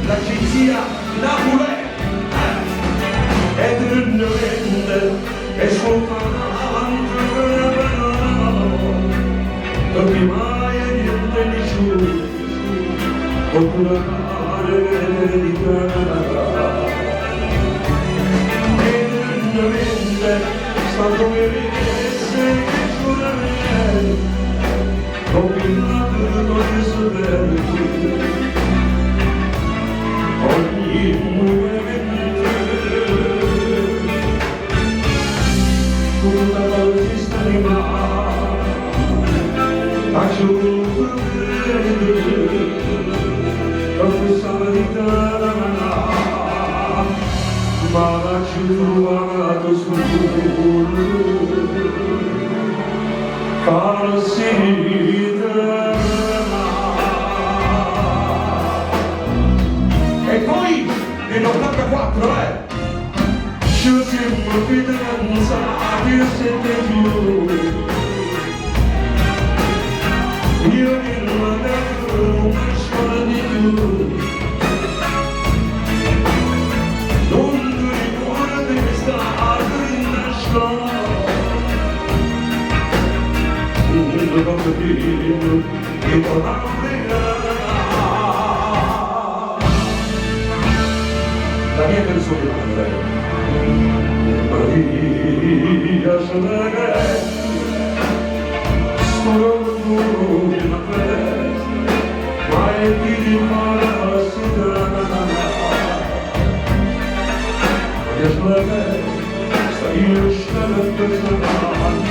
l'agenzia Napolè eternamente e soltanto perché mai niente nessuno può curare l'eredità eternamente sta come vedesse che giurare combinato di saperti ogni momento tutta la resista rimane faccio confessare di te ma la giurato sul e poi nell'84 ci siamo fidanzati e siete più io non avevo una scuola di più non ti ricordi che stato in una scuola non ho capito che la mia canzone Maria Soledad solo una festa ma è di rimasta Maria Soledad stai uscendo per sanare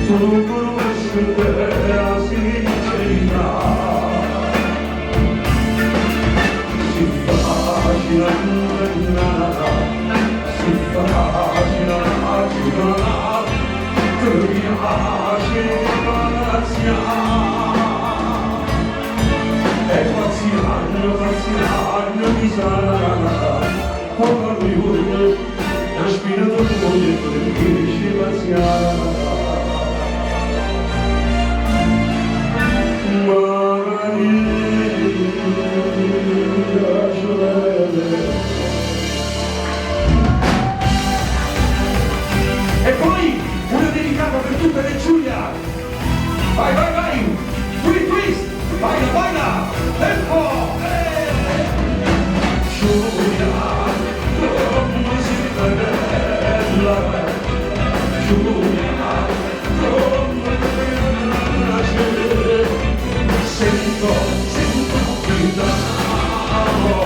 tu non conosci la sincerità si facile che piace grazia e paziano mi sarà come lui la spina del mondo che dice paziano e poi una dedicata per tutte le Giulia vai vai vai twist baila baila tempo Giulia come si bella Giulia come piace sento che t'amo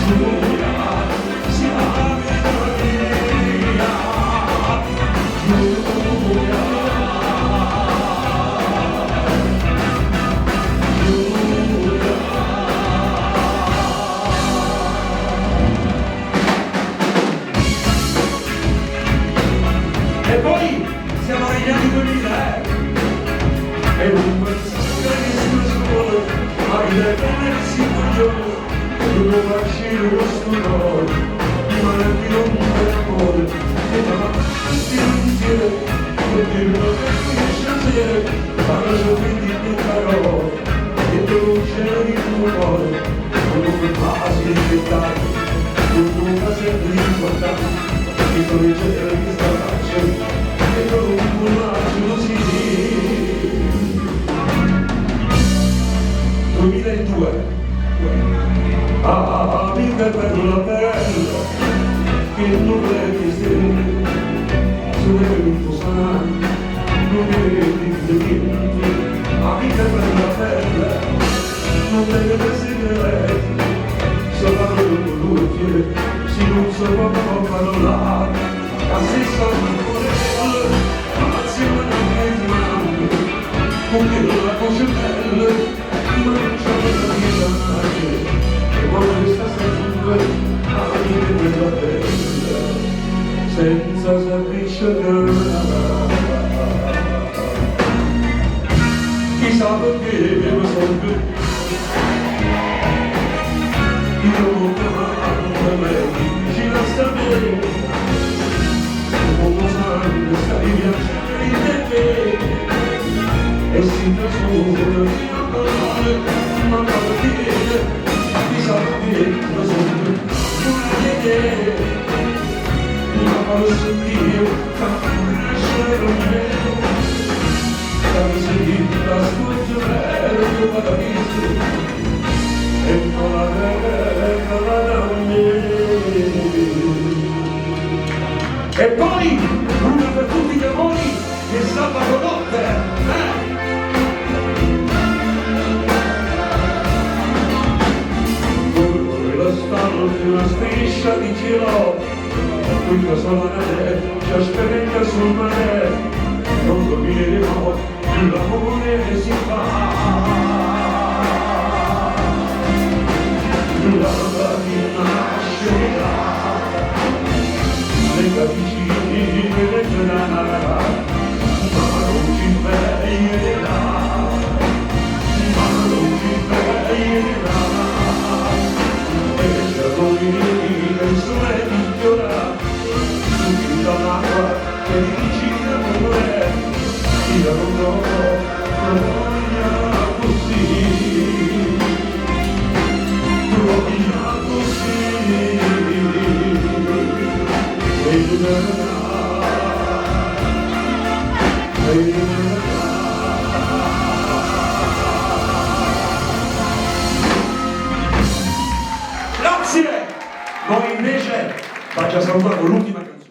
Giulia siamo via Giulia e poi siamo agli anni 2000 e un Aile tenersi buio, non lasciare lo stupore, rimanere non per amore, e non insieme, perché non riesce a sentire le parole, e dolce di tuo cuore, come quasi aspettare, non sempre importante, che correggere di straccio, e con un bacio si 2002 amica per la pelle che non vedi stelle sulle il tuo sangue non vedi niente amica per la pelle non vedi segreti soltanto con lui si non so come parlare a se sono ancora ma se non è di mano come la voce bella non c'è la vita e vuole sta sempre a venire nella bella senza saperci chissà perché lo so più io non chiamando me ci lascia bene come sangue stai piacere in te e si trasforma ma la sfuggire del tuo paradiso e non la terra da me. E poi una per tutti gli amori che sabato notte, la stanotte una striscia di cielo, quinta solare ci aspetta sul mare, non dormiremo, l'amore che si fa. La mattina nascerà, le capisci vedrà, ma non ci sveglierà, ma non ci sveglierà. E se il sole migliora, tutta l'acqua che dici d'amore, io non voglio così, voglio così, e grazie! Noi invece faccio salutare con l'ultima canzone.